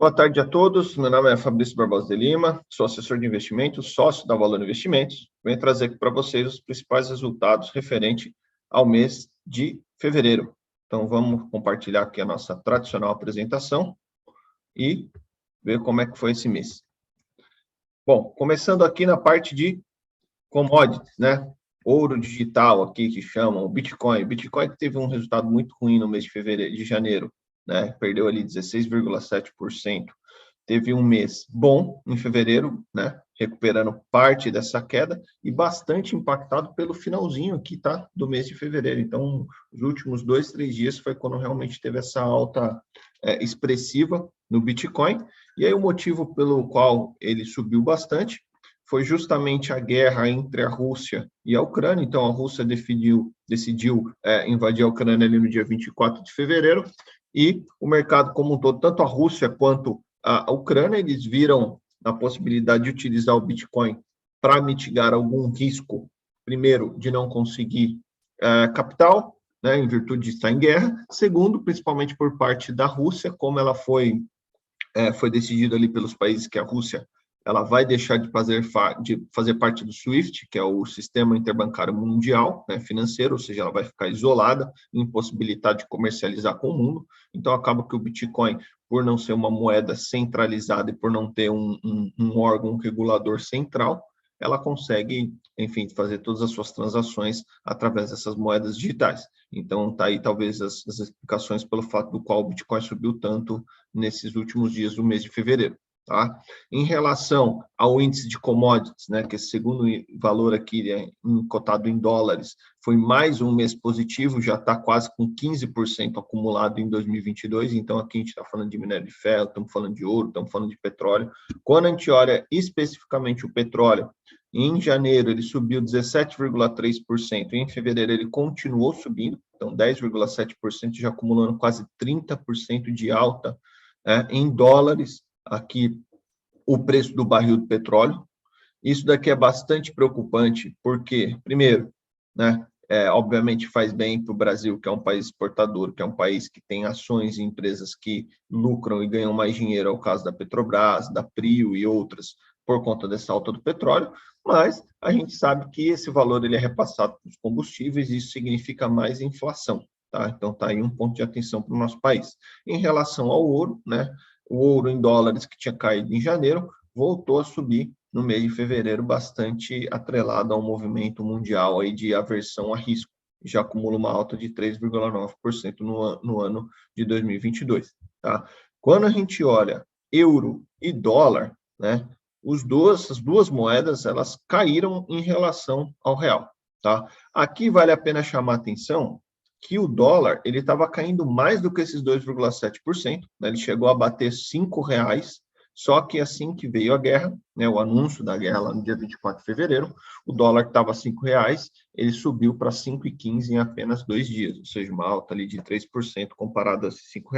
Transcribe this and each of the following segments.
Boa tarde a todos, meu nome é Fabrício Barbosa de Lima, sou assessor de investimentos, sócio da Valor Investimentos. Venho trazer aqui para vocês os principais resultados referente ao mês de fevereiro. Então vamos compartilhar aqui a nossa tradicional apresentação e ver como é que foi esse mês. Bom, começando aqui na parte de commodities, né? Ouro digital aqui que chamam, o Bitcoin. Bitcoin teve um resultado muito ruim no mês de fevereiro, de janeiro, né? Perdeu ali 16,7%. Teve um mês bom em fevereiro, né? Recuperando parte dessa queda e bastante impactado pelo finalzinho aqui, tá? Do mês de fevereiro. Então, os últimos 2, 3 dias foi quando realmente teve essa alta expressiva no Bitcoin. E aí o motivo pelo qual ele subiu bastante foi justamente a guerra entre a Rússia e a Ucrânia. Então, a Rússia decidiu invadir a Ucrânia ali no dia 24 de fevereiro, e o mercado como um todo, tanto a Rússia quanto a Ucrânia, eles viram a possibilidade de utilizar o Bitcoin para mitigar algum risco, primeiro, de não conseguir capital, né, em virtude de estar em guerra, segundo, principalmente por parte da Rússia, como ela foi decidido ali pelos países que a Rússia ela vai deixar de fazer parte do SWIFT, que é o Sistema Interbancário Mundial, né, financeiro, ou seja, ela vai ficar isolada, impossibilitada de comercializar com o mundo. Então, acaba que o Bitcoin, por não ser uma moeda centralizada e por não ter um órgão regulador central, ela consegue, enfim, fazer todas as suas transações através dessas moedas digitais. Então, está aí talvez as explicações pelo fato do qual o Bitcoin subiu tanto nesses últimos dias do mês de fevereiro. Tá? Em relação ao índice de commodities, né, que esse segundo valor aqui cotado em dólares, foi mais um mês positivo, já está quase com 15% acumulado em 2022, então aqui a gente está falando de minério de ferro, estamos falando de ouro, estamos falando de petróleo. Quando a gente olha especificamente o petróleo, em janeiro ele subiu 17,3%, em fevereiro ele continuou subindo, então 10,7%, já acumulando quase 30% de alta em dólares, aqui o preço do barril do petróleo. Isso daqui é bastante preocupante, porque, primeiro, né, obviamente faz bem para o Brasil, que é um país exportador, que é um país que tem ações e empresas que lucram e ganham mais dinheiro, é o caso da Petrobras, da Prio e outras, por conta dessa alta do petróleo, mas a gente sabe que esse valor ele é repassado para os combustíveis e isso significa mais inflação. Tá? Então, está aí um ponto de atenção para o nosso país. Em relação ao ouro, né, o ouro em dólares que tinha caído em janeiro voltou a subir no mês de fevereiro, bastante atrelado ao movimento mundial aí de aversão a risco. Já acumula uma alta de 3,9% no ano de 2022. Tá? Quando a gente olha euro e dólar, né, as duas moedas elas caíram em relação ao real. Tá? Aqui vale a pena chamar a atenção que o dólar ele estava caindo mais do que esses 2,7%, né? Ele chegou a bater R$ 5, só que assim que veio a guerra, né, o anúncio da guerra lá no dia 24 de fevereiro, o dólar que estava a R$ 5, ele subiu para 5,15 em apenas 2 dias, ou seja, uma alta ali de 3% comparado a esses R$ 5.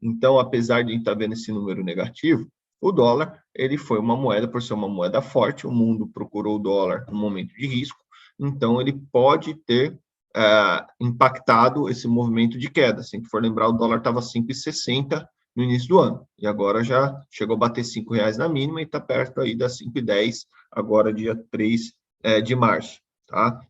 Então, apesar de a gente estar vendo esse número negativo, o dólar ele foi uma moeda, por ser uma moeda forte, o mundo procurou o dólar no momento de risco, então ele pode ter impactado esse movimento de queda. Se a gente for lembrar, o dólar estava 5,60 no início do ano, e agora já chegou a bater R$ 5 na mínima e está perto aí das 5,10, agora dia 3 de março. Tá?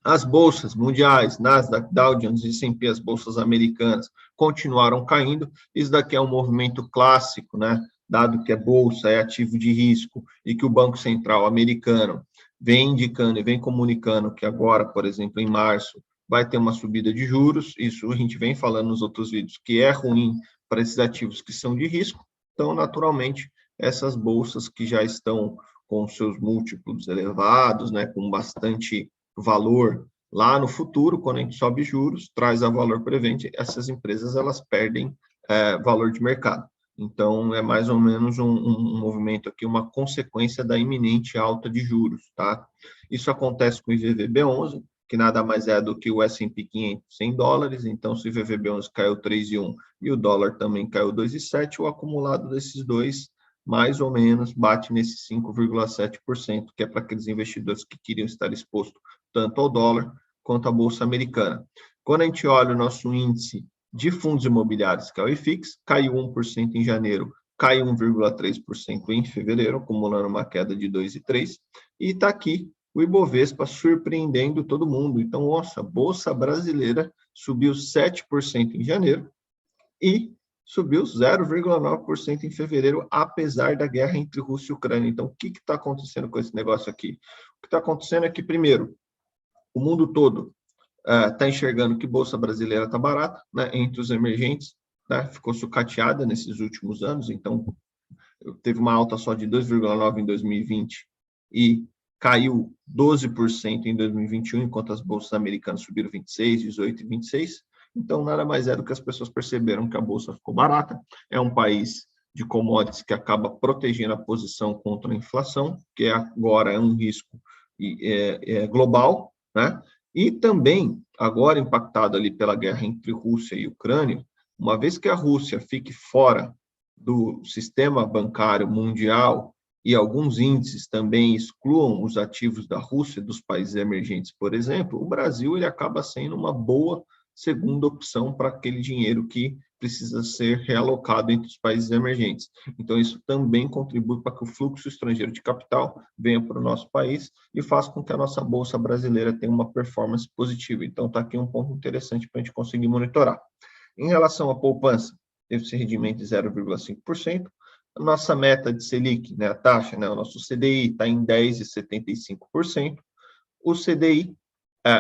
As bolsas mundiais, Nasdaq, Dow Jones e S&P, as bolsas americanas, continuaram caindo. Isso daqui é um movimento clássico, né? Dado que a bolsa é ativo de risco e que o Banco Central americano vem indicando e vem comunicando que agora, por exemplo, em março, vai ter uma subida de juros. Isso a gente vem falando nos outros vídeos, que é ruim para esses ativos que são de risco. Então, naturalmente, essas bolsas que já estão com seus múltiplos elevados, né, com bastante valor lá no futuro, quando a gente sobe juros, traz a valor prevente, essas empresas elas perdem valor de mercado. Então, é mais ou menos um movimento aqui, uma consequência da iminente alta de juros, tá? Isso acontece com o IVVB11, que nada mais é do que o S&P 500 em dólares, então se o IVVB11 caiu 3,1 e o dólar também caiu 2,7, o acumulado desses dois, mais ou menos, bate nesse 5,7%, que é para aqueles investidores que queriam estar expostos tanto ao dólar quanto à Bolsa Americana. Quando a gente olha o nosso índice de fundos imobiliários, que é o IFIX, caiu 1% em janeiro, caiu 1,3% em fevereiro, acumulando uma queda de 2,3%, e está aqui o Ibovespa surpreendendo todo mundo. Então, nossa, a Bolsa Brasileira subiu 7% em janeiro e subiu 0,9% em fevereiro, apesar da guerra entre Rússia e Ucrânia. Então, o que está acontecendo com esse negócio aqui? O que está acontecendo é que, primeiro, o mundo todo está enxergando que Bolsa Brasileira está barata, né, entre os emergentes, né, ficou sucateada nesses últimos anos, então teve uma alta só de 2,9% em 2020 e caiu 12% em 2021, enquanto as bolsas americanas subiram 26%, 18% e 26%. Então, nada mais é do que as pessoas perceberam que a bolsa ficou barata. É um país de commodities que acaba protegendo a posição contra a inflação, que agora é um risco global, né? E também, agora impactado ali pela guerra entre Rússia e Ucrânia, uma vez que a Rússia fique fora do sistema bancário mundial e alguns índices também excluam os ativos da Rússia, dos países emergentes, por exemplo, o Brasil ele acaba sendo uma boa segunda opção para aquele dinheiro que precisa ser realocado entre os países emergentes. Então, isso também contribui para que o fluxo estrangeiro de capital venha para o nosso país e faça com que a nossa Bolsa Brasileira tenha uma performance positiva. Então, está aqui um ponto interessante para a gente conseguir monitorar. Em relação à poupança, teve esse rendimento de 0,5%. A nossa meta de Selic, né, a taxa, né, o nosso CDI está em 10,75%. O CDI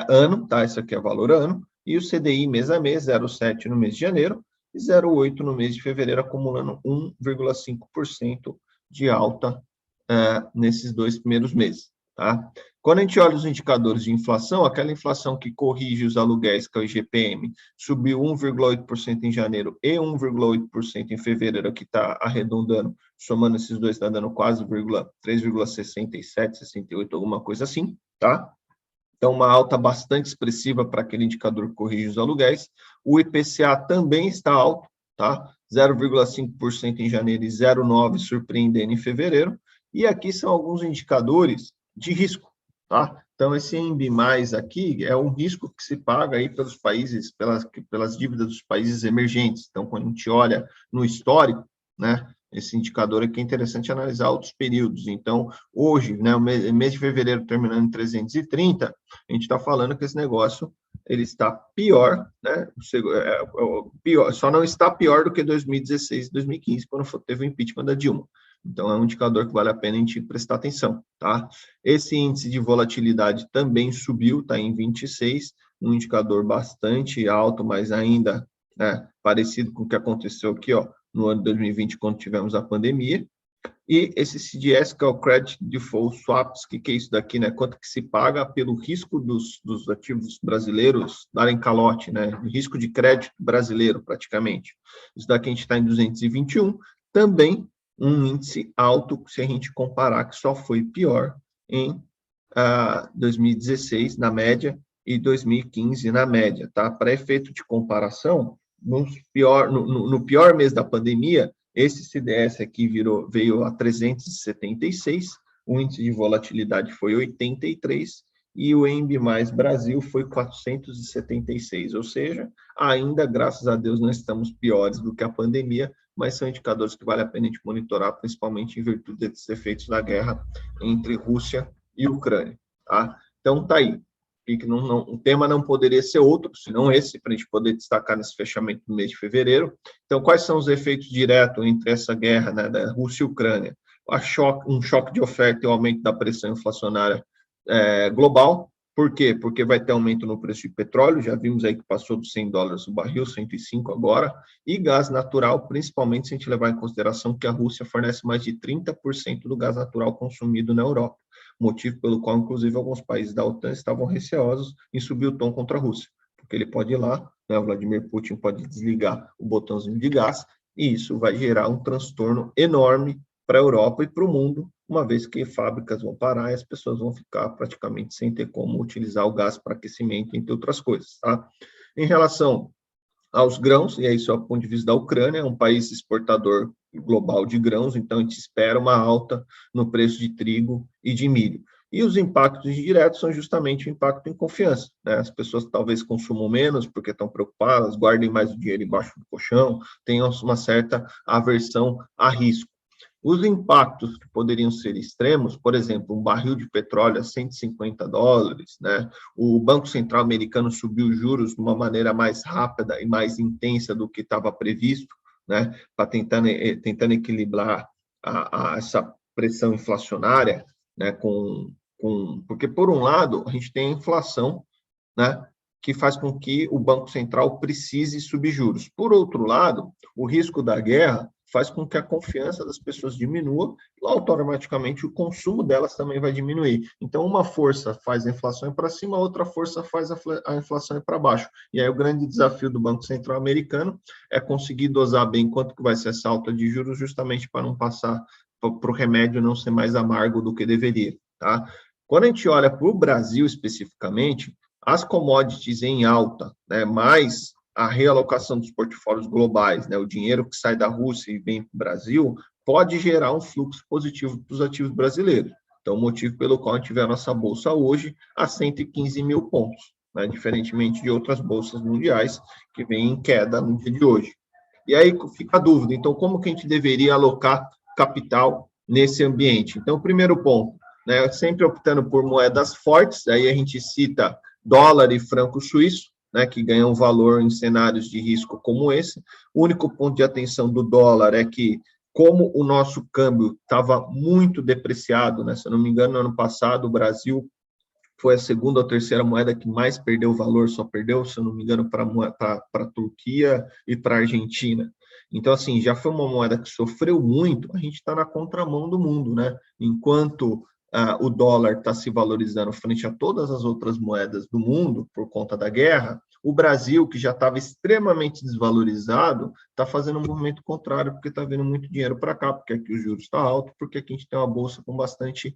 ano, tá? Isso aqui é valor ano. E o CDI mês a mês, 0,7 no mês de janeiro e 0,8 no mês de fevereiro, acumulando 1,5% de alta nesses 2 primeiros meses. Tá? Quando a gente olha os indicadores de inflação, aquela inflação que corrige os aluguéis, que é o IGPM, subiu 1,8% em janeiro e 1,8% em fevereiro, que está arredondando, somando esses dois, está dando quase 3,67, 68, alguma coisa assim, tá? Então, uma alta bastante expressiva para aquele indicador que corrige os aluguéis. O IPCA também está alto, tá? 0,5% em janeiro e 0,9% surpreendendo em fevereiro. E aqui são alguns indicadores de risco, tá? Então, esse INB+, aqui é um risco que se paga aí pelos países, pelas dívidas dos países emergentes. Então, quando a gente olha no histórico, né, esse indicador aqui é interessante analisar outros períodos. Então, hoje, né, o mês de fevereiro terminando em 330, a gente está falando que esse negócio ele está pior, né? Pior, só não está pior do que 2016 e 2015, quando teve o impeachment da Dilma. Então, é um indicador que vale a pena a gente prestar atenção, tá? Esse índice de volatilidade também subiu, está em 26, um indicador bastante alto, mas ainda parecido com o que aconteceu aqui, ó, no ano de 2020, quando tivemos a pandemia. E esse CDS, que é o Credit Default Swaps, que é isso daqui, né? Quanto que se paga pelo risco dos ativos brasileiros darem calote, né? Risco de crédito brasileiro, praticamente. Isso daqui a gente está em 221, também um índice alto, se a gente comparar, que só foi pior em 2016, na média, e 2015, na média, tá? Para efeito de comparação, no pior mês da pandemia, esse CDS aqui veio a 376, o índice de volatilidade foi 83 e o EMB+ Brasil foi 476, ou seja, ainda, graças a Deus, não estamos piores do que a pandemia, mas são indicadores que vale a pena a gente monitorar, principalmente em virtude desses efeitos da guerra entre Rússia e Ucrânia. Tá? Então, tá aí. O tema não poderia ser outro, senão esse, para a gente poder destacar nesse fechamento do mês de fevereiro. Então, quais são os efeitos diretos entre essa guerra, né, da Rússia e Ucrânia? Um choque de oferta e o aumento da pressão inflacionária global. Por quê? Porque vai ter aumento no preço de petróleo, já vimos aí que passou dos $100 o barril, 105 agora, e gás natural, principalmente se a gente levar em consideração que a Rússia fornece mais de 30% do gás natural consumido na Europa, motivo pelo qual, inclusive, alguns países da OTAN estavam receosos em subir o tom contra a Rússia, porque ele pode ir lá, né, o Vladimir Putin pode desligar o botãozinho de gás, e isso vai gerar um transtorno enorme para a Europa e para o mundo, uma vez que fábricas vão parar e as pessoas vão ficar praticamente sem ter como utilizar o gás para aquecimento, entre outras coisas. Tá? Em relação aos grãos, e aí só do ponto de vista da Ucrânia, é um país exportador global de grãos, então a gente espera uma alta no preço de trigo e de milho. E os impactos indiretos são justamente o impacto em confiança, né? As pessoas talvez consumam menos porque estão preocupadas, guardem mais o dinheiro embaixo do colchão, tenham uma certa aversão a risco. Os impactos que poderiam ser extremos, por exemplo, um barril de petróleo a $150, né? O Banco Central americano subiu os juros de uma maneira mais rápida e mais intensa do que estava previsto, né? Para tentando equilibrar essa pressão inflacionária, né? Porque, por um lado, a gente tem a inflação, né? Que faz com que o Banco Central precise subir juros. Por outro lado, o risco da guerra faz com que a confiança das pessoas diminua e automaticamente o consumo delas também vai diminuir. Então, uma força faz a inflação ir para cima, a outra força faz a inflação ir para baixo. E aí o grande desafio do Banco Central americano é conseguir dosar bem quanto que vai ser essa alta de juros, justamente para não passar, para o remédio não ser mais amargo do que deveria. Tá? Quando a gente olha para o Brasil especificamente, as commodities em alta, né, mais a realocação dos portfólios globais, né, o dinheiro que sai da Rússia e vem para o Brasil, pode gerar um fluxo positivo para os ativos brasileiros. Então, o motivo pelo qual a gente vê a nossa bolsa hoje a 115 mil pontos, né, diferentemente de outras bolsas mundiais que vêm em queda no dia de hoje. E aí fica a dúvida, então, como que a gente deveria alocar capital nesse ambiente? Então, o primeiro ponto, né, sempre optando por moedas fortes, aí a gente cita dólar e franco suíço, né, que ganham valor em cenários de risco como esse. O único ponto de atenção do dólar é que, como o nosso câmbio estava muito depreciado, né, se eu não me engano, no ano passado, o Brasil foi a segunda ou terceira moeda que mais perdeu valor, só perdeu, se eu não me engano, para a Turquia e para a Argentina. Então, assim, já foi uma moeda que sofreu muito, a gente está na contramão do mundo, né? Enquanto o dólar está se valorizando frente a todas as outras moedas do mundo por conta da guerra, o Brasil, que já estava extremamente desvalorizado, está fazendo um movimento contrário, porque está vindo muito dinheiro para cá, porque aqui os juros estão altos, porque aqui a gente tem uma bolsa com bastante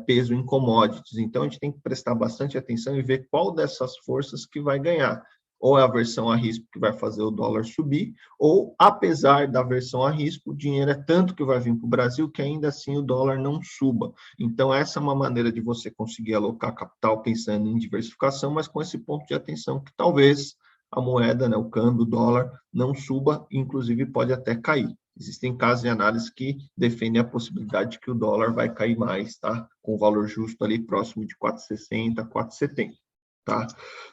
peso em commodities. Então, a gente tem que prestar bastante atenção e ver qual dessas forças que vai ganhar. Ou é a versão a risco que vai fazer o dólar subir, ou, apesar da versão a risco, o dinheiro é tanto que vai vir para o Brasil que ainda assim o dólar não suba. Então, essa é uma maneira de você conseguir alocar capital pensando em diversificação, mas com esse ponto de atenção que talvez a moeda, né, o câmbio, o dólar, não suba, inclusive pode até cair. Existem casos de análise que defendem a possibilidade de que o dólar vai cair mais, tá? Com o valor justo ali próximo de 4,60, 4,70, tá?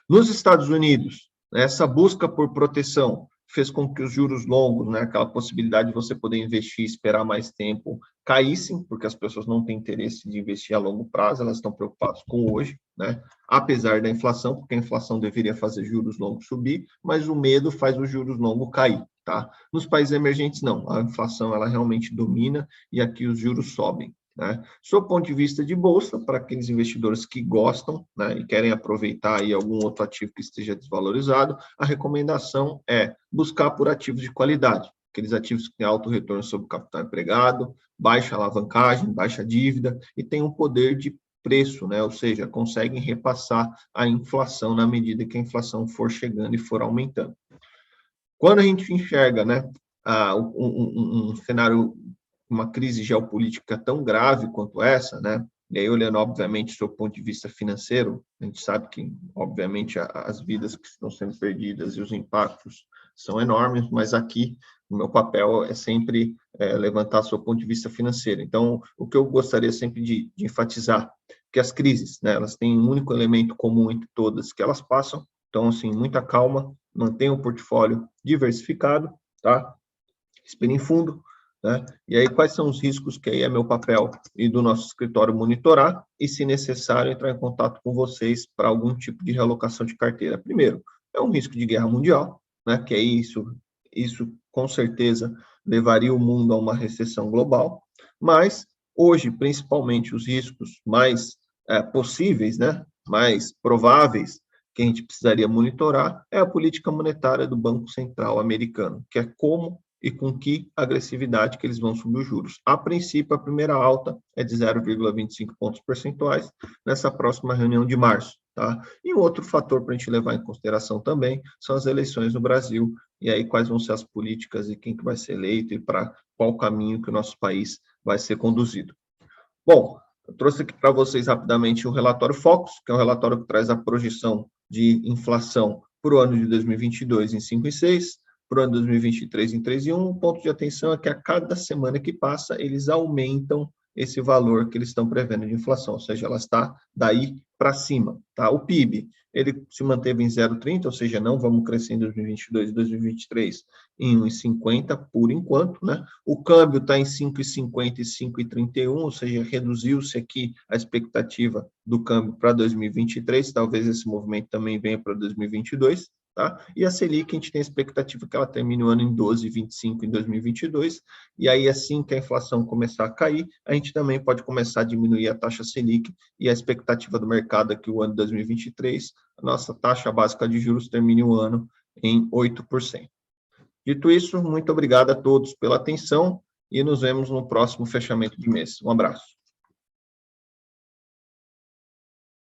Nos Estados Unidos, essa busca por proteção fez com que os juros longos, né, aquela possibilidade de você poder investir e esperar mais tempo, caíssem, porque as pessoas não têm interesse de investir a longo prazo, elas estão preocupadas com hoje, né? Apesar da inflação, porque a inflação deveria fazer juros longos subir, mas o medo faz os juros longos cair, tá? Nos países emergentes, não. A inflação, ela realmente domina e aqui os juros sobem. Né? Sob o ponto de vista de bolsa, para aqueles investidores que gostam, né, e querem aproveitar aí algum outro ativo que esteja desvalorizado, a recomendação é buscar por ativos de qualidade, aqueles ativos que têm alto retorno sobre o capital empregado, baixa alavancagem, baixa dívida e tem um poder de preço, né? Ou seja, conseguem repassar a inflação na medida que a inflação for chegando e for aumentando. Quando a gente enxerga, né, um cenário, uma crise geopolítica tão grave quanto essa, né, e aí olhando, obviamente, do seu ponto de vista financeiro, a gente sabe que, obviamente, as vidas que estão sendo perdidas e os impactos são enormes, mas aqui o meu papel é sempre levantar seu ponto de vista financeiro. Então, o que eu gostaria sempre de enfatizar, que as crises, né, elas têm um único elemento comum entre todas, que elas passam. Então, assim, muita calma, mantenha o portfólio diversificado, tá? Respire em fundo, né? E aí, quais são os riscos que aí é meu papel e do nosso escritório monitorar e, se necessário, entrar em contato com vocês para algum tipo de realocação de carteira. Primeiro, é um risco de guerra mundial, né? Que é isso com certeza levaria o mundo a uma recessão global, mas hoje, principalmente, os riscos mais possíveis, né? Mais prováveis, que a gente precisaria monitorar é a política monetária do Banco Central americano, que é como e com que agressividade que eles vão subir os juros. A princípio, a primeira alta é de 0,25 pontos percentuais nessa próxima reunião de março. Tá? E um outro fator para a gente levar em consideração também são as eleições no Brasil, e aí quais vão ser as políticas e quem que vai ser eleito e para qual caminho que o nosso país vai ser conduzido. Bom, Eu trouxe aqui para vocês rapidamente o relatório Focus, que é um relatório que traz a projeção de inflação para o ano de 2022 em 5,6, para o ano de 2023 em 3,1. O ponto de atenção é que a cada semana que passa, eles aumentam esse valor que eles estão prevendo de inflação, ou seja, ela está daí para cima. Tá? O PIB, ele se manteve em 0,30, ou seja, não vamos crescer em 2022 e 2023 em 1,50 por enquanto, né? O câmbio está em 5,50 e 5,31, ou seja, reduziu-se aqui a expectativa do câmbio para 2023, talvez esse movimento também venha para 2022. Tá? E a Selic, a gente tem a expectativa que ela termine o ano em 12,25 em 2022, e aí assim que a inflação começar a cair, a gente também pode começar a diminuir a taxa Selic, e a expectativa do mercado é que o ano de 2023, a nossa taxa básica de juros termine o ano em 8%. Dito isso, muito obrigado a todos pela atenção e nos vemos no próximo fechamento de mês. Um abraço.